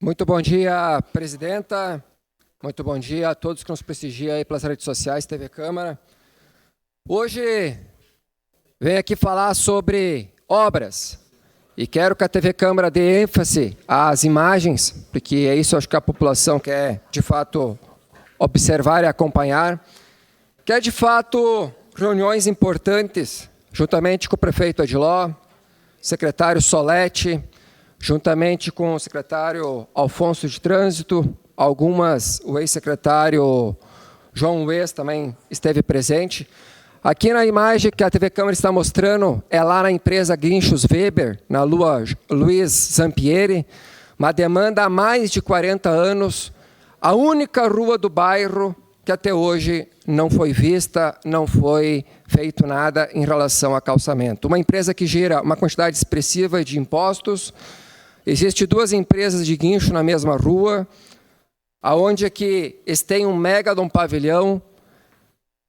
Muito bom dia, presidenta. Muito bom dia a todos que nos prestigiam aí pelas redes sociais, TV Câmara. Hoje venho aqui falar sobre obras e quero que a TV Câmara dê ênfase às imagens, porque é isso acho que a população quer, de fato, observar e acompanhar. Quer, de fato, reuniões importantes, juntamente com o prefeito Adiló, secretário Solete, juntamente com o secretário Alfonso de Trânsito, o ex-secretário João Wes também esteve presente. Aqui na imagem que a TV Câmara está mostrando, é lá na empresa Guinchos Weber, na rua Luiz Zampieri, uma demanda há mais de 40 anos, a única rua do bairro que até hoje não foi vista, não foi feito nada em relação a calçamento. Uma empresa que gera uma quantidade expressiva de impostos. Existem duas empresas de guincho na mesma rua, aonde que eles têm um mega de um pavilhão,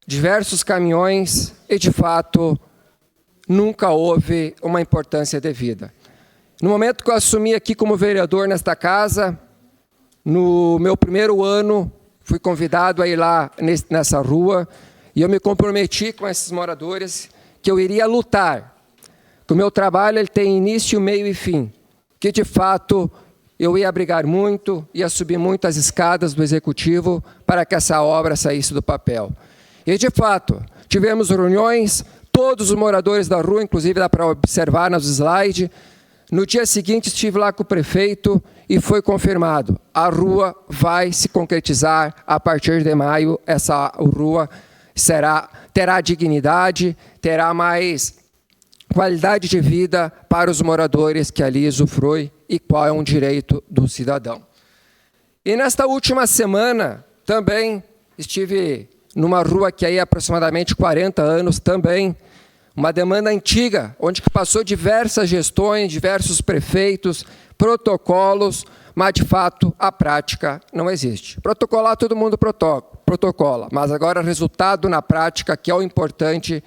diversos caminhões e, de fato, nunca houve uma importância devida. No momento que eu assumi aqui como vereador nesta casa, no meu primeiro ano, fui convidado a ir lá nessa rua e eu me comprometi com esses moradores que eu iria lutar, que o meu trabalho ele tem início, meio e fim, que de fato eu ia brigar muito, ia subir muito as escadas do Executivo para que essa obra saísse do papel. E de fato, tivemos reuniões, todos os moradores da rua, inclusive dá para observar nos slides. No dia seguinte estive lá com o prefeito e foi confirmado, a rua vai se concretizar a partir de maio, essa rua terá dignidade, terá mais qualidade de vida para os moradores que ali usufruem e qual é um direito do cidadão. E nesta última semana também estive numa rua que aí há aproximadamente 40 anos também, uma demanda antiga, onde passou diversas gestões, diversos prefeitos, protocolos, mas de fato a prática não existe. Protocolar todo mundo protocola, mas agora resultado na prática, que é o importante,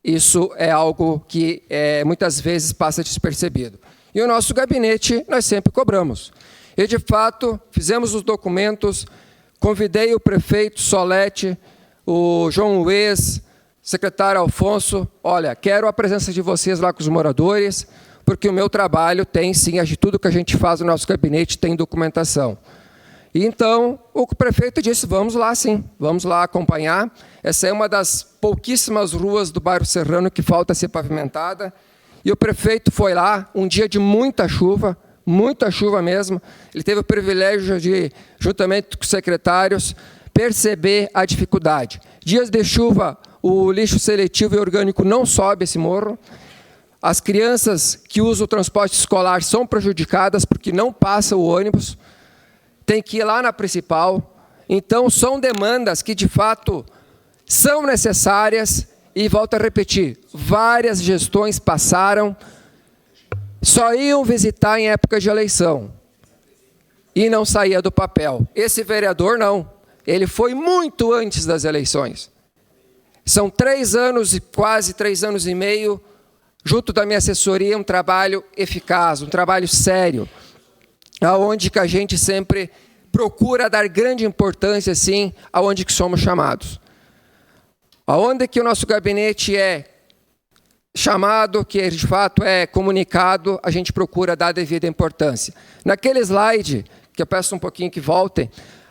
isso é algo que muitas vezes passa despercebido. E o nosso gabinete nós sempre cobramos. E de fato fizemos os documentos, convidei o prefeito Solete, o João Wes, secretário Alfonso, olha, quero a presença de vocês lá com os moradores, porque o meu trabalho tem sim, de tudo que a gente faz no nosso gabinete tem documentação. E então, o prefeito disse, vamos lá sim, vamos lá acompanhar. Essa é uma das pouquíssimas ruas do bairro Serrano que falta ser pavimentada. E o prefeito foi lá, um dia de muita chuva mesmo. Ele teve o privilégio de, juntamente com os secretários, perceber a dificuldade. Dias de chuva, o lixo seletivo e orgânico não sobe esse morro. As crianças que usam o transporte escolar são prejudicadas porque não passa o ônibus. Tem que ir lá na principal. Então, são demandas que, de fato, são necessárias. E volto a repetir, várias gestões passaram, só iam visitar em época de eleição. E não saía do papel. Esse vereador, não. Ele foi muito antes das eleições. São 3 anos, quase 3 anos e meio, junto da minha assessoria, um trabalho eficaz, um trabalho sério, aonde que a gente sempre procura dar grande importância, sim, aonde que somos chamados. Aonde que o nosso gabinete é chamado, que de fato é comunicado, a gente procura dar a devida importância. Naquele slide, que eu peço um pouquinho que voltem,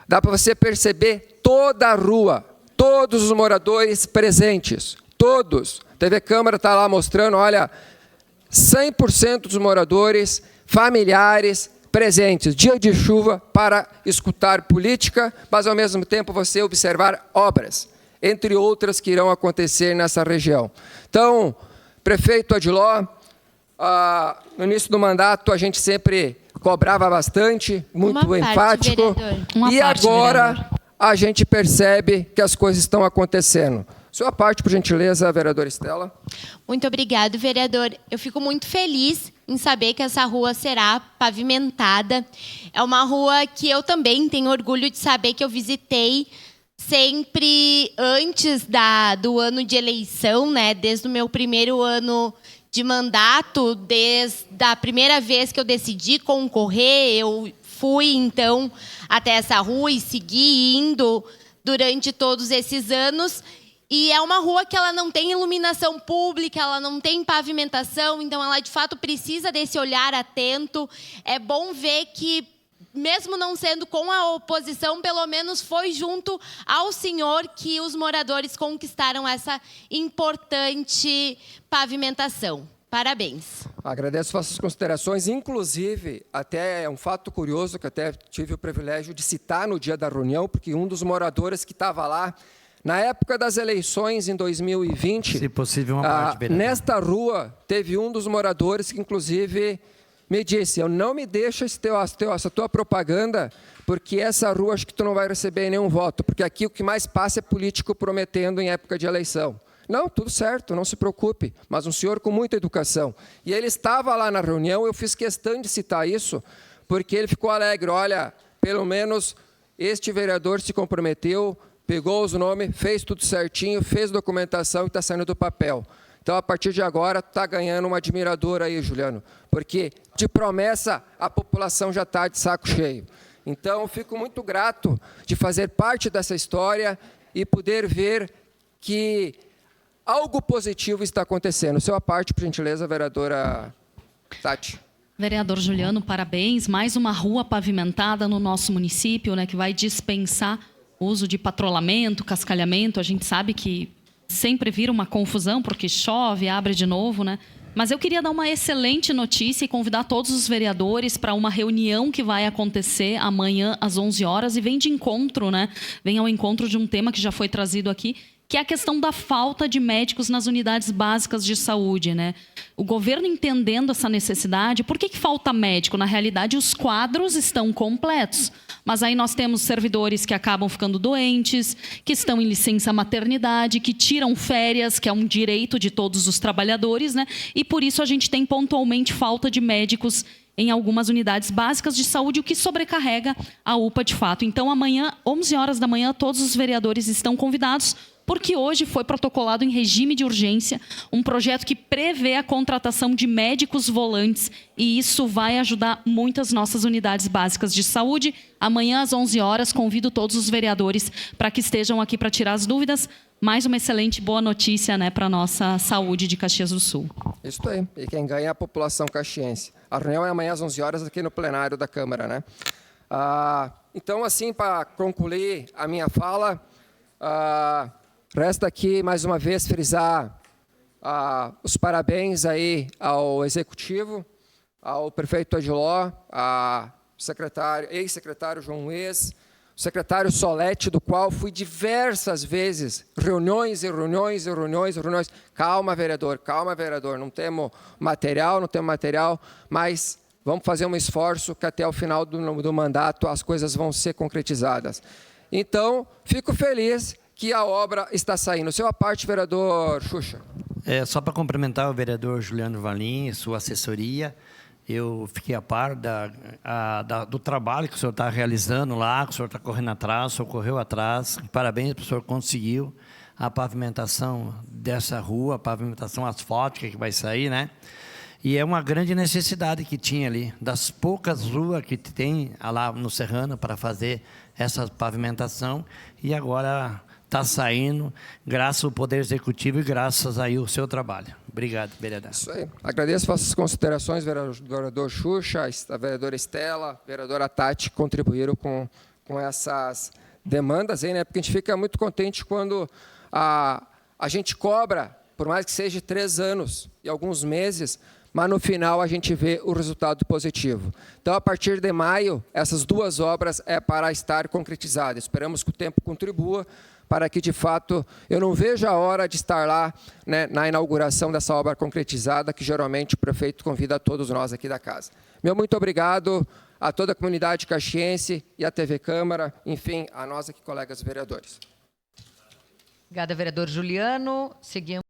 dá para você perceber toda a rua, todos os moradores presentes, todos. A TV Câmara está lá mostrando, olha, 100% dos moradores, familiares, presentes, dia de chuva, para escutar política, mas ao mesmo tempo você observar obras, entre outras que irão acontecer nessa região. Então, prefeito Adiló, no início do mandato a gente sempre cobrava bastante, muito enfático, e agora a gente percebe que as coisas estão acontecendo. Sua parte, por gentileza, vereadora Estela. Muito obrigado, vereador. Eu fico muito feliz em saber que essa rua será pavimentada. É uma rua que eu também tenho orgulho de saber que eu visitei sempre antes do ano de eleição, né? Desde o meu primeiro ano de mandato, desde a primeira vez que eu decidi concorrer, eu fui, então, até essa rua e segui indo durante todos esses anos. E é uma rua que ela não tem iluminação pública, ela não tem pavimentação, então ela, de fato, precisa desse olhar atento. É bom ver que, mesmo não sendo com a oposição, pelo menos foi junto ao senhor que os moradores conquistaram essa importante pavimentação. Parabéns. Agradeço vossas considerações. Inclusive, até é um fato curioso que até tive o privilégio de citar no dia da reunião, porque um dos moradores que estava lá, na época das eleições, em 2020, se possível, uma parte, nesta rua, teve um dos moradores que, inclusive, me disse: eu não me deixo essa tua propaganda, porque essa rua acho que tu não vai receber nenhum voto, porque aqui o que mais passa é político prometendo em época de eleição. Não, tudo certo, não se preocupe, mas um senhor com muita educação. E ele estava lá na reunião, eu fiz questão de citar isso, porque ele ficou alegre. Olha, pelo menos este vereador se comprometeu, pegou os nomes, fez tudo certinho, fez documentação e está saindo do papel. Então, a partir de agora, está ganhando uma admiradora aí, Juliano, porque de promessa a população já está de saco cheio. Então, fico muito grato de fazer parte dessa história e poder ver que algo positivo está acontecendo. Sua parte, por gentileza, vereadora Tati. Vereador Juliano, parabéns. Mais uma rua pavimentada no nosso município, né, que vai dispensar o uso de patrulhamento, cascalhamento. A gente sabe que sempre vira uma confusão, porque chove, abre de novo, né? Mas eu queria dar uma excelente notícia e convidar todos os vereadores para uma reunião que vai acontecer amanhã às 11 horas e vem de encontro, né? Vem ao encontro de um tema que já foi trazido aqui, que é a questão da falta de médicos nas unidades básicas de saúde, né? O governo entendendo essa necessidade, por que falta médico? Na realidade, os quadros estão completos, mas aí nós temos servidores que acabam ficando doentes, que estão em licença maternidade, que tiram férias, que é um direito de todos os trabalhadores, né? E por isso a gente tem pontualmente falta de médicos em algumas unidades básicas de saúde, o que sobrecarrega a UPA de fato. Então, amanhã, 11 horas da manhã, todos os vereadores estão convidados, porque hoje foi protocolado em regime de urgência um projeto que prevê a contratação de médicos volantes, e isso vai ajudar muitas nossas unidades básicas de saúde. Amanhã, às 11 horas, convido todos os vereadores para que estejam aqui para tirar as dúvidas. Mais uma excelente boa notícia, né, para a nossa saúde de Caxias do Sul. Isso aí. E quem ganha é a população caxiense. A reunião é amanhã às 11 horas aqui no plenário da Câmara, né? Então, assim, para concluir a minha fala, resta aqui, mais uma vez, frisar os parabéns aí ao Executivo, ao prefeito Adiló, ao ex-secretário João Luiz, o secretário Solete, do qual fui diversas vezes, reuniões. Calma, vereador, não temos material, mas vamos fazer um esforço que até o final do mandato as coisas vão ser concretizadas. Então, fico feliz que a obra está saindo. Sua parte, vereador Xuxa. Só para cumprimentar o vereador Juliano Valim e sua assessoria, eu fiquei a par do trabalho que o senhor está realizando lá, que o senhor está correndo atrás, o senhor correu atrás. Parabéns, o senhor conseguiu a pavimentação dessa rua, a pavimentação asfáltica que vai sair, né? E é uma grande necessidade que tinha ali, das poucas ruas que tem lá no Serrano para fazer essa pavimentação, e agora está saindo, graças ao Poder Executivo e graças aí ao seu trabalho. Obrigado, vereador. Isso aí. Agradeço vossas considerações, vereador Xuxa, a vereadora Estela, a vereadora Tati, que contribuíram com essas demandas aí, né? Porque a gente fica muito contente quando a gente cobra, por mais que seja 3 anos e alguns meses, mas no final a gente vê o resultado positivo. Então, a partir de maio, essas 2 obras é para estar concretizadas. Esperamos que o tempo contribua para que, de fato, eu não veja a hora de estar lá, né, na inauguração dessa obra concretizada, que geralmente o prefeito convida todos nós aqui da casa. Meu muito obrigado a toda a comunidade caxiense e à TV Câmara, enfim, a nós aqui, colegas vereadores. Obrigada, vereador Juliano. Seguimos.